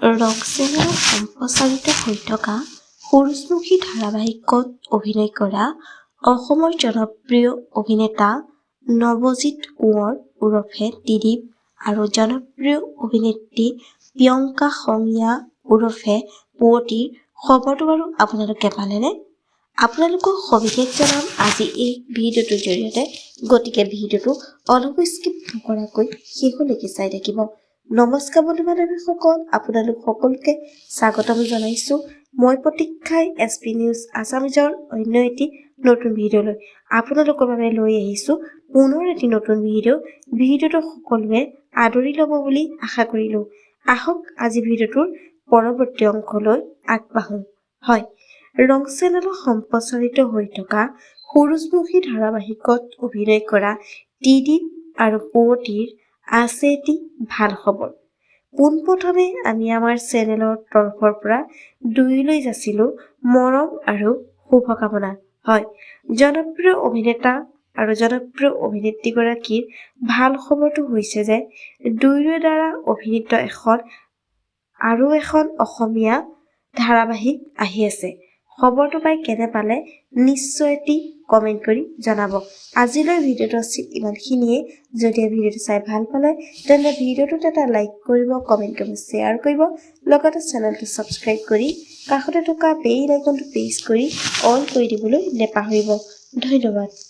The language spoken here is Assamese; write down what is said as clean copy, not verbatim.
ৰক্সেনৰ সম্প্ৰচাৰিত হৈ থকা সূৰুযমুখী ধাৰাবাহিকত অভিনয় কৰা অসমৰ জনপ্ৰিয় অভিনেতা নৱজিৎ কোঁৱৰ ওৰফে ত্ৰিদীপ আৰু জনপ্ৰিয় অভিনেত্ৰী প্ৰিয়ংকা শইকীয়া ওৰফে পুৱতিৰ খবৰটো বাৰু আপোনালোকে পালেনে? আপোনালোকক সবিশেষ জনাম আজি এই ভিডিঅ'টোৰ জৰিয়তে, গতিকে ভিডিঅ'টো অলপো স্কিপ নকৰাকৈ শেষলৈকে চাই থাকিব। নমস্কাৰ বন্ধু-বান্ধৱীসকল, আপোনালোক সকলোকে স্বাগতম জনাইছোঁ মই প্ৰতীক্ষাই SP নিউজ আছামিজৰ অন্য এটি নতুন ভিডিঅ'লৈ আপোনালোকৰ বাবে লৈ আহিছোঁ পুনৰ এটি নতুন ভিডিঅ'টো সকলোৱে আদৰি ল'ব বুলি আশা কৰিলোঁ। আহক আজি ভিডিঅ'টোৰ পৰৱৰ্তী অংশলৈ আগবাঢ়ো। হয়, ৰং চেনেলত সম্প্ৰচাৰিত হৈ থকা সূৰুযমুখী ধাৰাবাহিকত অভিনয় কৰা ত্ৰিদীপ আৰু পুৱতিৰ আছে এটি ভাল খবৰ। পোনপ্ৰথমে আমি আমাৰ চেনেলৰ তৰফৰ পৰা দুয়োলৈ যাচিলোঁ মৰম আৰু শুভকামনা। হয়, জনপ্ৰিয় অভিনেতা আৰু জনপ্ৰিয় অভিনেত্ৰীগৰাকীৰ ভাল খবৰটো হৈছে যে দুয়োৰে দ্বাৰা অভিনীত আৰু এখন অসমীয়া ধাৰাবাহিক আহি আছে। খবৰটো পাই কেনে পালে নিশ্চয় এটি কমেণ্ট কৰি জনাব। আজিলৈ ভিডিঅ'টো আছিল ইমানখিনিয়ে। যদি ভিডিঅ'টো চাই ভাল পালে তেন্তে ভিডিঅ'টোত এটা লাইক কৰিব, কমেণ্ট কৰিব, শ্বেয়াৰ কৰিব, লগতে চেনেলটো ছাবস্ক্ৰাইব কৰি কাষতে থকা বেল আইকনটো প্ৰেছ কৰি অল কৰি দিবলৈ নেপাহৰিব। ধন্যবাদ।